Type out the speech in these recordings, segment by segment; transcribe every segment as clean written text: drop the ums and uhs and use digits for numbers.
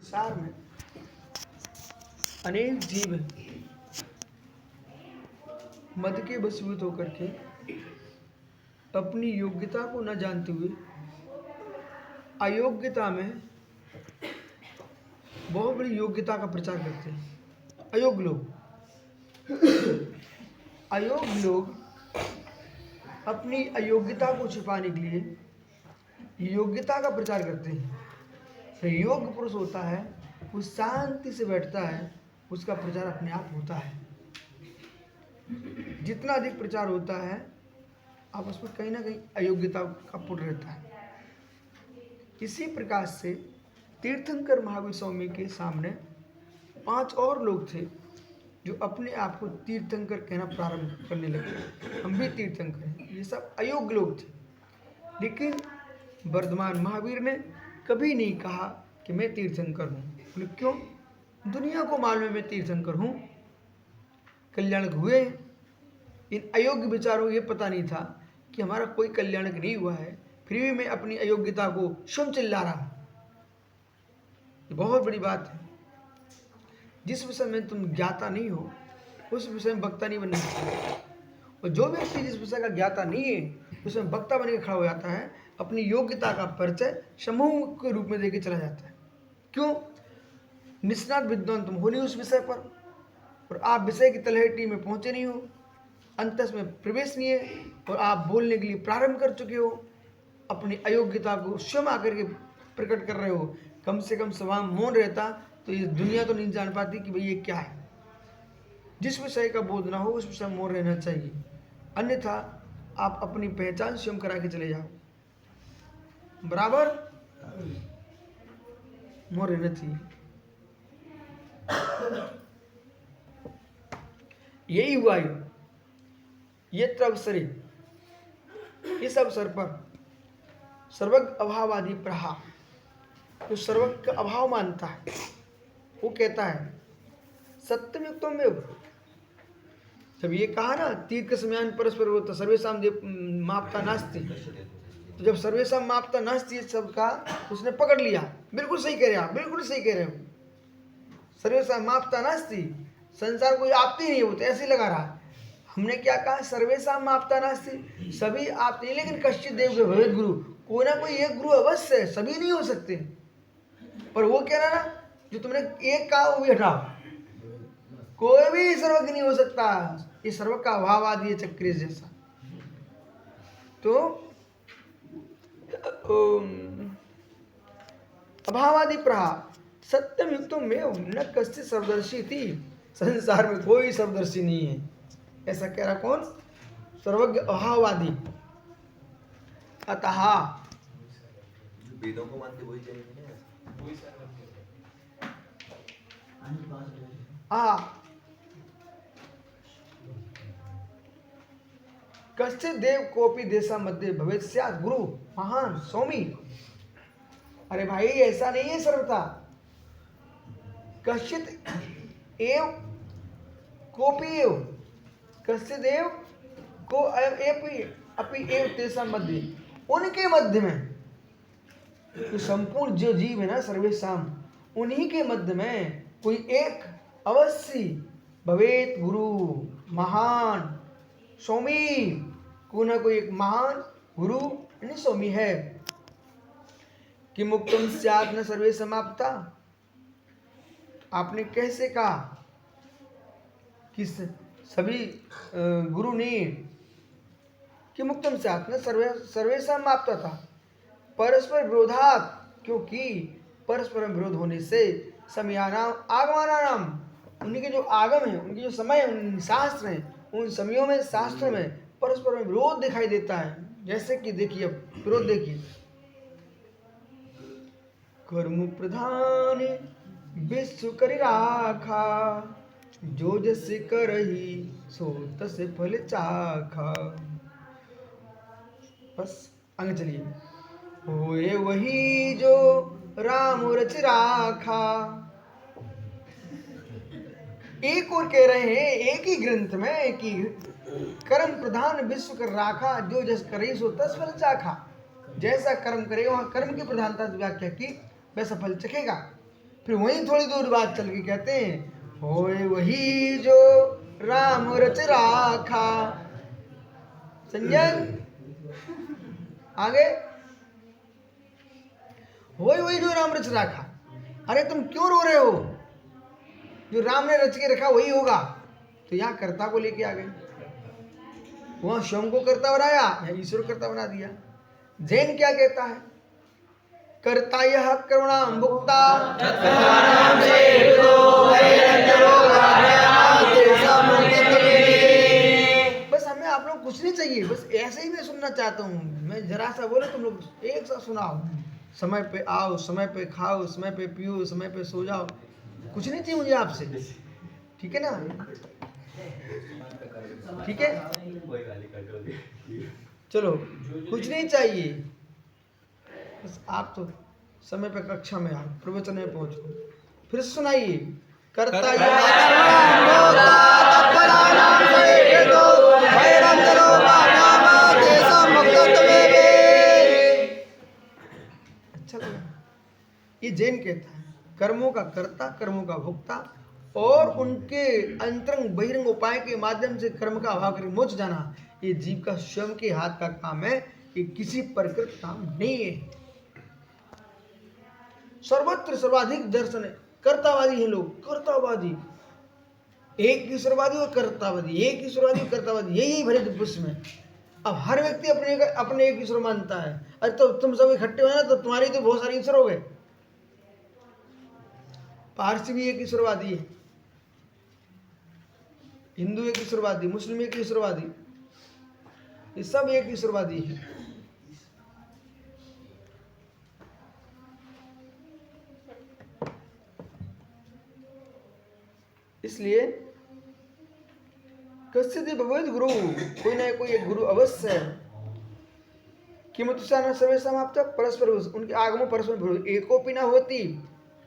संसार में अनेक जीव हैं, मद के वशीभूत होकर के अपनी योग्यता को न जानते हुए अयोग्यता में बहुत बड़ी योग्यता का प्रचार करते हैं। अयोग्य लोग अपनी अयोग्यता को छिपाने के लिए योग्यता का प्रचार करते हैं। तो योग्य पुरुष होता है, वो शांति से बैठता है, उसका प्रचार अपने आप होता है। जितना अधिक प्रचार होता है, आप उसमें कहीं ना कहीं अयोग्यता का पुट रहता है। इसी प्रकार से तीर्थंकर महावीर स्वामी के सामने 5 और लोग थे जो अपने आप को तीर्थंकर कहना प्रारंभ करने लगे। हम भी तीर्थंकर हैं। ये सब अयोग्य लोग थे, लेकिन वर्धमान महावीर ने कभी नहीं कहा कि मैं तीर्थंकर हूँ। बोले क्यों? दुनिया को मालूम है मैं तीर्थंकर हूँ, कल्याणक हुए। इन अयोग्य विचारों को ये पता नहीं था कि हमारा कोई कल्याणक नहीं हुआ है, फिर भी मैं अपनी अयोग्यता को स्वयं चिल्ला रहा हूँ। ये बहुत बड़ी बात है। जिस विषय में तुम ज्ञाता नहीं हो, उस विषय में वक्ता नहीं बनना चाहिए। और जो व्यक्ति जिस विषय का ज्ञाता नहीं है, उसमें वक्ता बन के खड़ा हो जाता है, अपनी योग्यता का परिचय समूह के रूप में देके चला जाता है। क्यों? निष्णात विद्वान तुम हो नहीं उस विषय पर, और आप विषय की तलहटी में पहुंचे नहीं हो, अंतस में प्रवेश नहीं है, और आप बोलने के लिए प्रारंभ कर चुके हो, अपनी अयोग्यता को स्वयं आकर के प्रकट कर रहे हो। कम से कम सभा मौन रहता तो ये दुनिया तो नहीं जान पाती कि भाई ये क्या है। जिस विषय का बोध ना हो उस विषय में मौन रहना चाहिए, अन्यथा आप अपनी पहचान स्वयं करा के चले जाओ। बराबर मौन रहना चाहिए। यही हुआ ये अवसरे, इस अवसर पर सर्वज्ञ अभाववादी प्रहा, जो सर्वज्ञ का अभाव मानता है, वो कहता है सत्ययुक्तों में। जब ये कहा ना तीर्थ समयान परस्पर विरोध सर्वेशम मापता नास्ति, तो जब सर्वेशम मापता नास्ति सब का उसने पकड़ लिया। बिल्कुल सही कह रहे हैं आप, बिल्कुल सही कह रहे हो। सर्वेशम मापता नास्ति, संसार कोई आपती नहीं होते, ऐसे लगा रहा। हमने क्या कहा? सर्वेशम मापता नास्ति, सभी आपते नहीं, लेकिन कश्चित देव के भवेद गुरु, कोई ना कोई एक गुरु अवश्य है, सभी नहीं हो सकते। पर वो कह रहा ना, जो तुमने एक कहा वो भी हटाओ, कोई भी सर्वज्ञ नहीं हो सकता। ये सर्व का अभाववादी है, चक्री जैसा। तो अभाववादी प्रहा सत्यम युक्तों में न कश्चित सर्वदर्शी थी, संसार में कोई सर्वदर्शी नहीं है। ऐसा कह रहा कौन? सर्वज्ञ अभाववादी। अतः वेदों को मानते वही चाहिए। कश्चित देव कोपी देशा मध्य भवेत स्यात् गुरु महान स्वामी। अरे भाई ऐसा नहीं है सर्वथा। कश्चित एव कोपी एव, कश्चित एव को अपि एव तेषां मध्य, उनके मध्य में, तो संपूर्ण जो जीव है ना सर्वेशाम, उन्हीं के मध्य में कोई एक अवश्य भवेत गुरु महान स्वामी, कोई ना कोई एक महान गुरु यानी स्वामी है। कि मुक्तम स्यात् न सर्वे समाप्ता, आपने कैसे कहा कि सभी गुरु नहीं? कि मुक्तम स्यात् न सर्वे समाप्ता था परस्पर विरोधात, क्योंकि परस्पर विरोध होने से समयानाम आगमानाम, उनके जो आगम है, उनके जो समय है, उन शास्त्र हैं, उन समयों में शास्त्र में परस्पर में विरोध दिखाई देता है। जैसे कि देखिए, अब विरोध देखिए, कर्म प्रधान विश्व करि राखा, जो जस करहि सो तस फल चाखा। बस आगे चलिए। होए वही जो राम रच राखा, एक और कह रहे हैं एक ही ग्रंथ में कि कर्म प्रधान विश्व कर राखा, जो जस करे सो तस फल चाखा। जैसा कर्म करे वहां कर्म की प्रधानता व्याख्या की, वैसा फल चखेगा। फिर वहीं थोड़ी दूर बात चल के कहते हैं होए वही जो राम रच राखा। संजय आगे, होए वही जो राम रच राखा। अरे तुम क्यों रो रहे हो? जो राम ने रच के रखा वही होगा। तो यहाँ कर्ता को लेके आ गए, वहां स्वयं को कर्ता बनाया, यहाँ ईश्वर कर्ता बना दिया। जैन क्या कहता है? कर्ता यह करुणाम भुक्ता बस हमें आप लोग कुछ नहीं चाहिए, बस ऐसे ही मैं सुनना चाहता हूँ। मैं जरा सा बोले तुम लोग एक साथ सुनाओ। समय पे आओ, समय पे खाओ, समय पे पियो, समय पे सो जाओ। कुछ नहीं चाहिए मुझे आपसे, ठीक है ना? ठीक है, चलो कुछ नहीं चाहिए, बस आप तो समय पे कक्षा में आओ, प्रवचन में पहुंचो। फिर सुनाइए, करता अच्छा लगा। ये जैन कहता है कर्मों का कर्ता, कर्मों का भोक्ता और उनके अंतरंग बहिरंग उपाय के माध्यम से कर्म का अभाव करके मोक्ष जाना, ये जीव का स्वयं के हाथ का काम है, ये किसी प्रकृत काम नहीं है। सर्वत्र सर्वाधिक दर्शन है, कर्तावादी है लोग, कर्तावादी, एक ईश्वरवादी और कर्तावादी, एक ईश्वरवादी और कर्तावादी, यही भरे पुष्प में। अब हर व्यक्ति अपने एक ईश्वर मानता है। अरे तो तुम सब इकट्ठे हो ना, तो तुम्हारी तो बहुत सारे ईश्वर हो गए। पारसी भी एक ईश्वरवादी है, हिंदू एक ईश्वरवादी, मुस्लिम एक ईश्वरवादी, ये सब एक ईश्वरवादी है। इसलिए कस्य भगवत गुरु, कोई ना कोई एक गुरु अवश्य है। किमतुषा न सर्वे समाप्त परस्पर, उनके आगमों परस्पर एकोपी न होती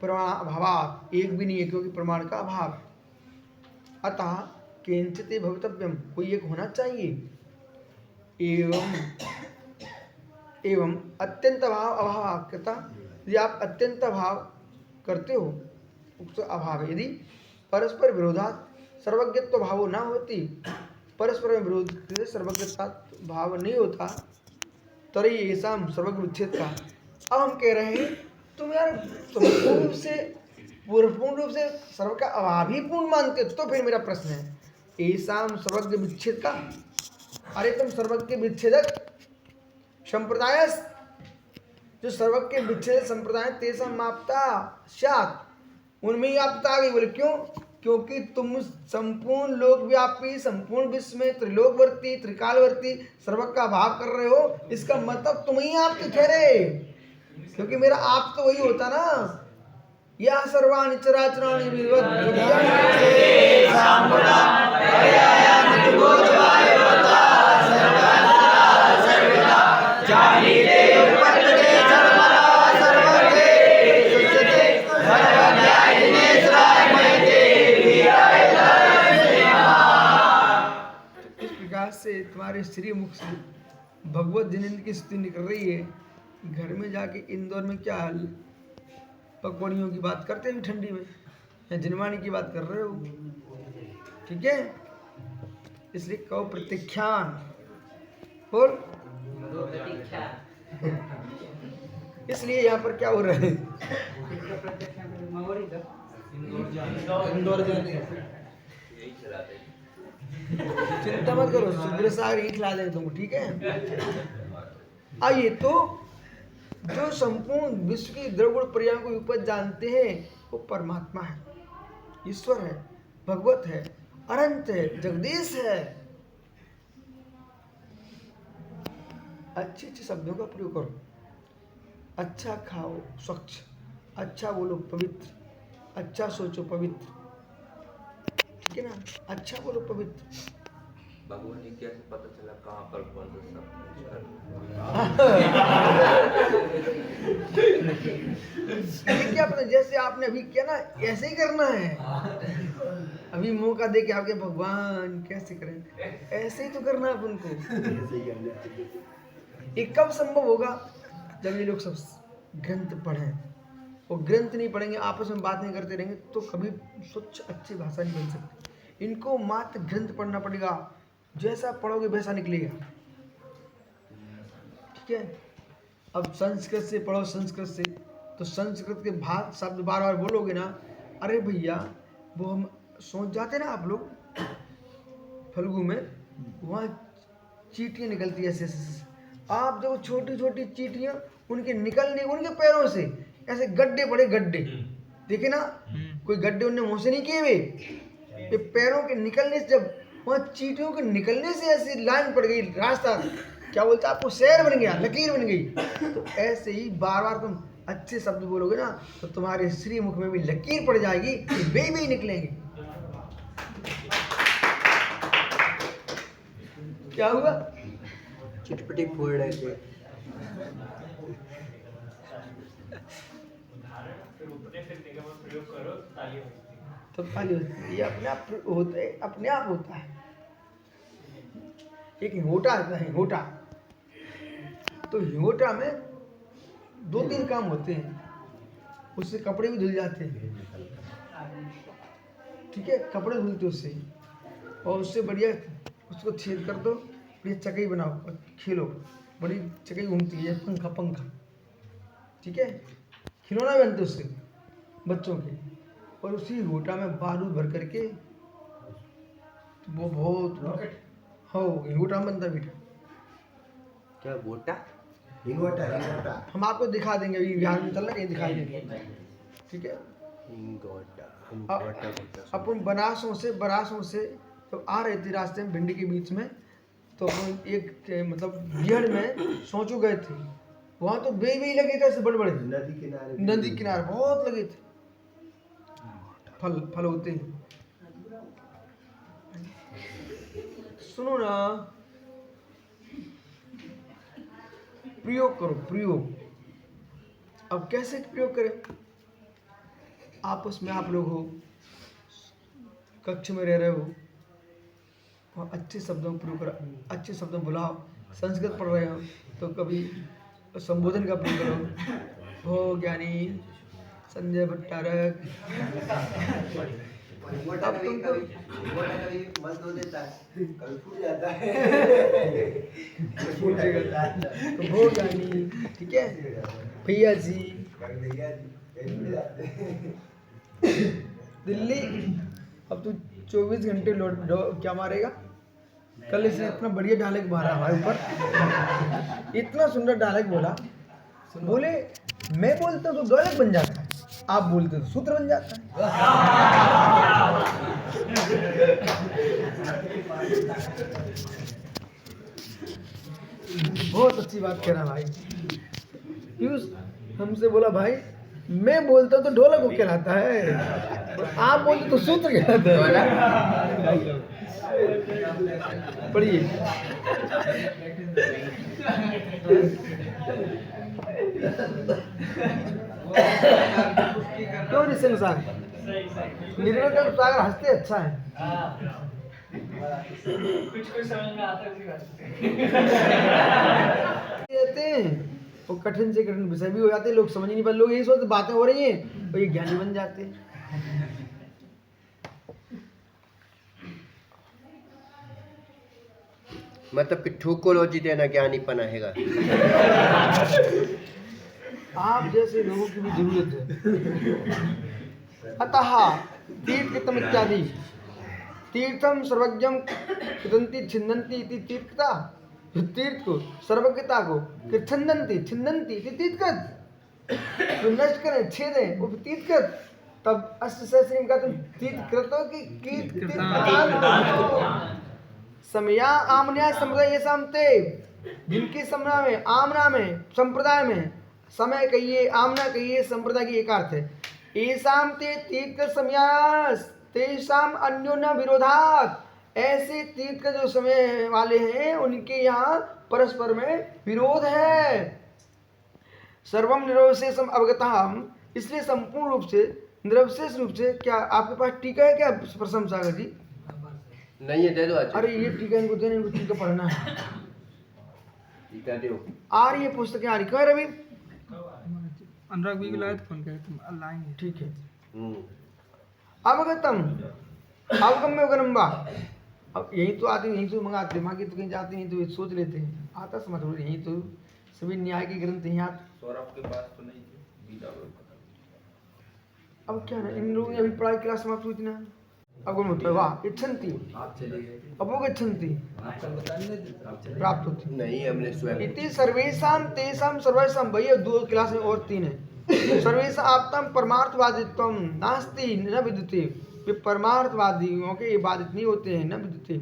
प्रमाण अभाव, एक भी नहीं है क्योंकि प्रमाण का अभाव। अतः किंचित भवितव्यम, कोई एक होना चाहिए। एवं अत्यंत अभाव अभावाकृता, यदि आप अत्यंत अभाव करते हो, उक्त अभाव यदि परस्पर विरोधात सर्वज्ञत्व भाव ना होती, परस्पर में विरोध से सर्वज्ञता भाव नहीं होता, तरी ऐसा सर्वज्ञ विच्छेद का। अब हम कह रहे हैं तुम यार पूर्ण रूप से सर्व का अभाव ही पूर्ण मानते हो, तो फिर मेरा प्रश्न है ऐसा सर्वज्ञ विच्छेद का। अरे तुम सर्वज्ञ विच्छेदक संप्रदाय, जो सर्वज्ञ विच्छेद संप्रदाय तेसा मापता शात, उनमें ही आपता आ गई। बोले क्यों? क्योंकि तुम संपूर्ण लोकव्यापी, संपूर्ण विश्व में त्रिलोकवर्ती, त्रिकालवर्ती सर्वज्ञ का भाव कर रहे हो, इसका मतलब तुम ही आप तो ठहरे। क्योंकि मेरा आप तो वही होता ना, या सर्वाणि चराचराणि से तुम्हारे श्री मुख से भगवत जिनेन्द्र की स्तुति निकल रही है। घर में जाके इंदौर में क्या पकवानियों की बात करते हैं ठंडी में, या जिनवाणी की बात कर रहे हो, ठीक है? इसलिए कहो प्रतीक्षान, और इसलिए यहाँ पर क्या हो रहा है, इंदौर जाने चिंता मत करो, सुब्र सागर ही खिला देंगे तुमको, ठीक है? आइए, तो जो संपूर्ण विश्व की द्रवगुण पर्यायों को उपज जानते हैं वो परमात्मा है, ईश्वर है, भगवत है, अनंत है, जगदीश है। अच्छे अच्छे शब्दों का प्रयोग करो, अच्छा खाओ स्वच्छ, अच्छा बोलो पवित्र, अच्छा सोचो पवित्र, ठीक है ना? अच्छा बोलो पवित्र। भगवान ने कैसे पता चला कहाँ पर कौन सा क्या पता, जैसे आपने अभी किया ना, ऐसे ही करना है। अभी मौका दे के आपके भगवान कैसे करें, ऐसे ही तो करना है अपन को। ये कब संभव होगा? जब ये लोग सब ग्रंथ पढ़ें, वो ग्रंथ नहीं पढ़ेंगे, आपस में बात नहीं करते रहेंगे, तो कभी स्वच्छ अच्छी भाषा नहीं बन सकती। इनको मात्र ग्रंथ पढ़ना पड़ेगा, जैसा पढ़ोगे वैसा निकलेगा। ठीक है। अब संस्कृत से पढ़ो, संस्कृत से, तो संस्कृत के भाग शब्द बार बार बोलोगे ना, अरे भैया वो हम सोच जाते ना आप लोग फल्गु में, वहाँ चींटियाँ निकलती है ऐसे ऐसे। आप देखो छोटी छोटी चींटियाँ, उनके निकलने, उनके पैरों से ऐसे गड्ढे पड़े, गड्ढे देखे ना, कोई गड्ढे उनने मुंह से नहीं किए हुए, ये पैरों के निकलने से, जब वहाँ चींटियों के निकलने से ऐसी लाइन पड़ गई, रास्ता क्या बोलते आपको, शहर बन गया, लकीर बन गई। तो ऐसे ही बार बार तुम अच्छे शब्द बोलोगे ना, तो तुम्हारे श्री मुख में भी लकीर पड़ जाएगी, वे भी निकलेंगे। क्या हुआ? चिटपटी फोड़ रहे थे। तो ताली होती है, ये अपने आप होता है, अपने आप होता है। एक हिंगोटा आता है, हिंगोटा, तो हिंगोटा में 2-3 काम होते हैं, उससे कपड़े भी धुल जाते हैं। ठीक है, कपड़े धुलते उससे, और उससे बढ़िया उसको छेद कर दो, बढ़िया चकई बनाओ और खेलो, बड़ी चकई घूमती है, पंखा पंखा। ठीक है, खिलौना बनते उससे बच्चों के, और उसी घोटा में बारूद भर करके वो बहुत हो घोटा बनता बेटा। क्या गोटा? हिंगोटा हम आपको दिखा देंगे, अभी बिहार में चल रहा है, दिखा देंगे। ठीक है, अपन बनारसों से तो आ रहे थे रास्ते में, भिंडी के बीच में, तो अपन एक मतलब बिहड़ में सोचू गए थे, वहाँ तो बेई लगे थे, ऐसे बड़े बड़े नदी किनारे बहुत लगे थे, फल होते हैं। सुनो ना, प्रयोग करो, प्रयोग। अब कैसे प्रयोग करें? आपस में आप लोग हो, कक्ष में रह रहे हो, और अच्छे शब्दों का प्रयोग करो, अच्छे शब्दों बुलाओ। संस्कृत पढ़ रहे हो तो कभी संबोधन का प्रयोग करो, हो ज्ञानी संजय भट्टारक। अब तुमको मस्त हो देता है, कभी फूट जाता है। तो हो ज्ञानी, ठीक है भैया जी, दिल्ली। अब तू 24 घंटे क्या मारेगा? कल इसने इतना बढ़िया डायलॉग मारा हमारे ऊपर, इतना सुंदर डायलॉग बोला, बोले मैं बोलता हूँ तो डायलॉग बन जाता है, आप बोलते तो सूत्र बन जाता है। बहुत अच्छी बात कह रहा भाई। पीयूष हमसे बोला भाई मैं बोलता तो ढोलक को कहलाता है, और आप बोलते तो सूत्र कहलाता है। पढ़िए। क्यों निसंग सागर? निर्विकल्प सागर हंसते अच्छा है। कुछ समझ में आता है। वो कठिन से कठिन विषय भी हो जाते हैं, लोग समझ नहीं पाते, लोग यही सोचते बातें हो रही हैं और ये ज्ञानी बन जाते हैं। मतलब कि ठुकोलॉजी देना ज्ञानीपना हैगा। आप जैसे लोगों की भी जरूरत है। अतः तीर्थम इत्यादि तीर्थम सर्वज्ञम कृतंती छिन्नंती इति तीर्थता, तीर्थ को सर्वज्ञता को छिन्नंती छिन्नंती इति तीर्थकृत, जो नष्ट करें छेदें वो तीर्थकृत। तब अष्टसहस्री का तुम तीर्थकृतों की समया आमन्या संप्रदाय ये सामते, जिनके समय में आमना में संप्रदाय में समय कहिए आमना कहिए संप्रदाय की एक अर्थ है। ऐसाम ते तीर्थ समयास तेषाम अन्योन्य विरोधात, ऐसे तीर्थ का जो समय वाले हैं उनके यहाँ परस्पर में विरोध है। सर्वम निरवशेषम अवगतम, इसलिए संपूर्ण रूप से निरवशेष रूप से। क्या आपके पास टीका है क्या प्रसम सागर जी? नहीं है, दे दो आज। अरे ये टीका इनको देने, इनको टीका पढ़ना है। टीका दो। आ रही है पुस्तकें आ रही, कह रवि अनुराग भी लाए फोन करे तुम लाएंगे। ठीक है। हम्म। अवगतम अवगम्य अवगनम्बा। अब यही तो आते यहीं तो मंगाते माँ की तो कहीं जाते नहीं तो सोच लेते हैं आता समझ लो यहीं तो सभी न्याय के ग्रंथ यहाँ। सौरभ के पास तो नहीं थे, बीटा को पता। अब क्या ना इन लोगों ने अभी पढ़ाई क्लास समाप्त हुई थी ना। अब मतलब वाह इच्छन्ति आप चले गए थे, अब वो इच्छन्ति आपका बताने नहीं देते, आप चले गए। प्राप्त होती। नहीं हमने स्वयं इति सर्वेषां तेषां सर्वेषां भैया 2 क्लास में और 3 है। सर्वेषां आपतम परमार्थवादित्वम नास्ति न विद्यते। वे परमार्थवादियों के ये बाधित नहीं होते हैं न विद्यते।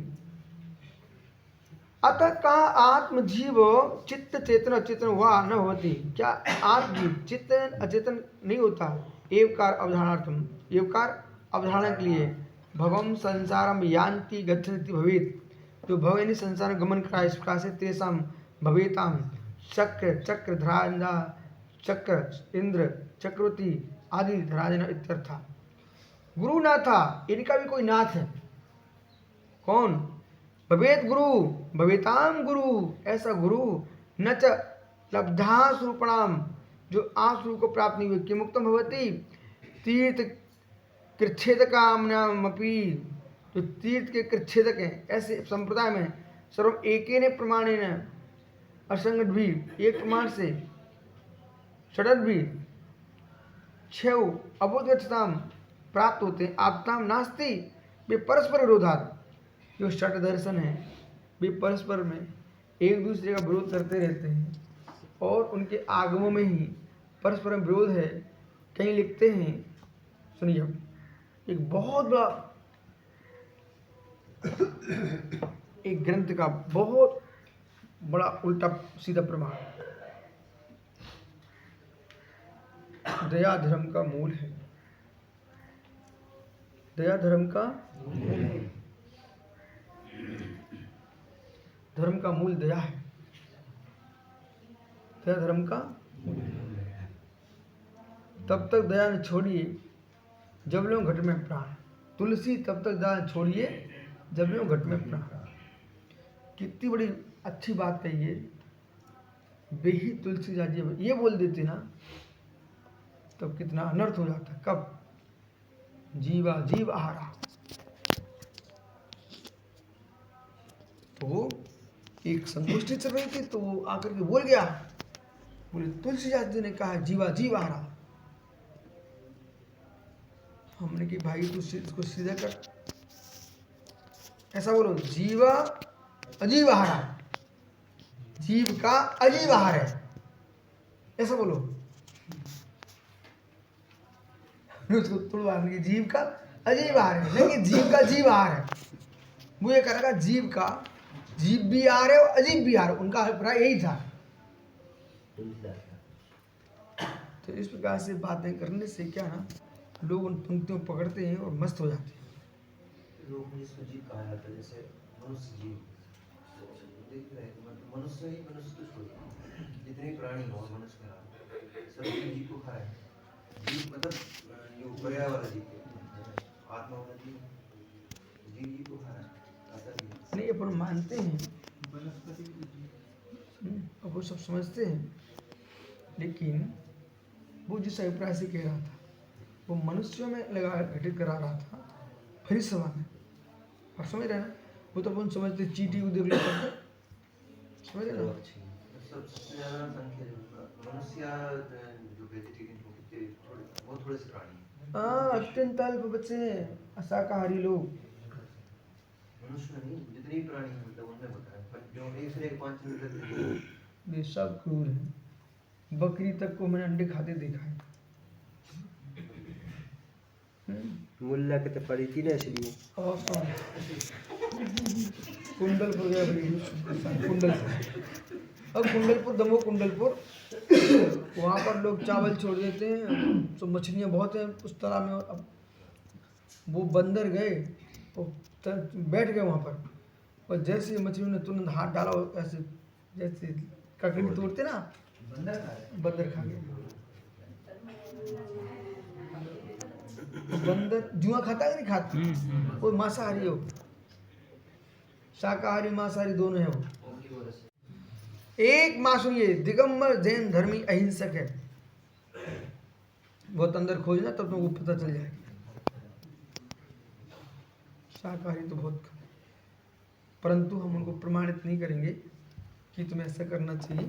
अतः कहा आत्मजीव चित्त चेतन अचेतन हुआ न होती। क्या आत्मजीव चित्त अचेतन नहीं होता। एवकार अवधारणार्थम एवकार अवधारणा के लिए भवम संसारम यान्ति गच्छन्ति भवेत। जो भव यानी संसार में गमन करा इस प्रकार से तेसाम भवेताम चक्र चक्रधराजा चक्र इंद्र चक्रवर्ती आदि धराजना इत्यर्थ। गुरु ना था इनका भी कोई नाथ है। कौन। भवेत गुरु भवेताम गुरु ऐसा गुरु न च लब्धा स्वरूपणाम जो आश्रू को प्राप्त नहीं हुए कि मुक्तम भवती तीर्थ कृच्छेद कामनामपि जो तीर्थ के कृच्छेदक हैं ऐसे संप्रदाय में सर्व एकेन प्रमाणेन असंगत भी एक प्रमाण से षडद भी छव अबोधगच्छताम प्राप्त होते हैं। आपताम नास्ति वे परस्पर विरोधात। जो षट दर्शन है वे परस्पर में एक दूसरे का विरोध करते रहते हैं और उनके आगमों में ही परस्पर विरोध है। कहीं लिखते हैं सुनिए एक बहुत बड़ा एक ग्रंथ का बहुत बड़ा उल्टा सीधा प्रमाण दया धर्म का मूल है। दया धर्म का धर्म का मूल दया है। दया धर्म का तब तक दया न छोड़िए जब लो घट में प्राण। तुलसी तब तक दया छोड़िए जब लो घट में प्राण। कितनी बड़ी अच्छी बात कही है। बेही तुलसी जाजिए ये बोल देते ना तब कितना अनर्थ हो जाता। कब जीवा जीव आहारा। तो एक संगोष्ठी चल रही थी तो वो आकर के बोल गया बोले तुलसीदास जी ने कहा जीवा जीव आहारा। हमने कि भाई तू इसको सीधा कर ऐसा बोलो जीवा अजीव आहार। जीव का अजीव आहार है ऐसा बोलो। उसको तुड़वा कि जीव का अजीब आहार है लेकिन जीव का जीव आहार है। वो ये करेगा जीव का जीव भी आहार है और अजीब भी आहार है। उनका अभिप्राय यही था। तो इस प्रकार से बातें करने से क्या ना लोग उन पंक्तियों को पकड़ते हैं और मस्त हो जाते हैं। लोग जिसको जीव कहा जाता है जैसे मनुष्य जीव देख रहे हैं मतलब मनुष्य ही मनुष्य तो छोड़ जितने प्राणी हो मनुष्य का सभी जीव को खाया है। जीव मतलब जो पर्याय वाला जीव आत्मा वाला जीव जीव जीव को खाया नहीं अपन मानते हैं और वो सब समझते हैं लेकिन वो जिस अभिप्राय से कह रहा था वो मनुष्यों में लगा घटित करा रहा था फिर सभा में। और समझ रहे ना वो तो अपन समझते चीटी को देख लेते समझ रहे ना। सबसे ज्यादा संख्या मनुष्य जो वेजिटेरियन हो कितने थोड़े से प्राणी अत्यंत अल्प बच्चे शाकाहारी लोग। मनुष्य नहीं जितने भी प्राणी हैं मतलब उनमें होता है पर जो एक से एक 5 मिनट वे सब क्रूर हैं। बकरी तक को मैंने अंडे खाते देखा है। मुल्ला के तो पड़ी थी ना इसलिए। और कुंडलपुर गया भाई कुंडलपुर अब कुंडलपुर दमो कुंडलपुर वहाँ पर लोग चावल छोड़ देते हैं तो मछलियाँ बहुत हैं उस तालाब में। अब वो बंदर गए वो बैठ गए वहाँ पर और जैसे मछलियों ने तुरंत हाथ डाला ऐसे जैसे ककड़ी तोड़ते ना बंदर खा गए। बंदर जुआ खाता है नहीं खाता वो मांसाहारी हो शाकाहारी मांसाहारी दोनों है। वो एक मां सुनिए दिगंबर जैन धर्मी अहिंसक है। बहुत अंदर खोजना तब तुमको पता चल जाएगा। शाकाहारी तो बहुत कम, परंतु हम उनको प्रमाणित नहीं करेंगे कि तुम्हें ऐसा करना चाहिए।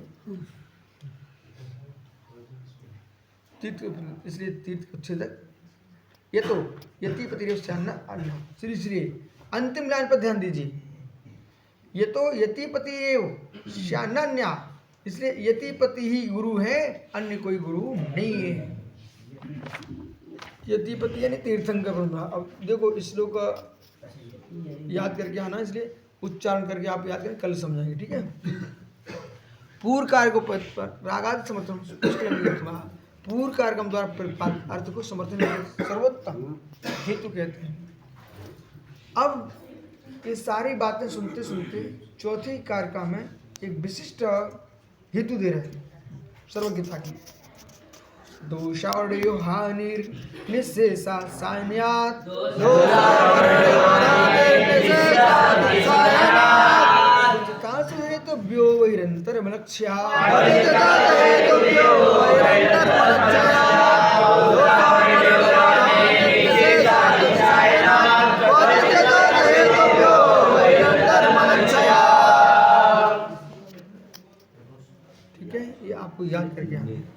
तीर्थ, इसलिए तीर्थ उच्छेदक ये तो यतिपतिरेवश्चान्न अन्न। श्री श्री अंतिम लाइन पर ध्यान दीजिए। ये तो यतिपतिरेव श्यान्य, इसलिए यतिपति ही गुरु है, अन्य कोई गुरु नहीं है। यतिपति यानी तीर्थंकर ब्रह्मा। अब देखो इस श्लोक का याद करके आना, इसलिए उच्चारण करके आप याद करें, कल समझाएंगे, ठीक है। पूर्व कार्य को रागादि समर्थन पूर्व कार्यक्रम द्वारा प्रतिपादित अर्थ को समर्थन करके सर्वोत्तम हेतु कहते हैं। अब ये सारी बातें सुनते सुनते चौथी कारिका में एक विशिष्ट हेतु दे रहे हैं सर्वज्ञता की। दोषावयो हानिर निःशेषा सान्यात् तो व्यो वैरंतर मलक्ष्या ठीक है, ये आपको याद करके आना।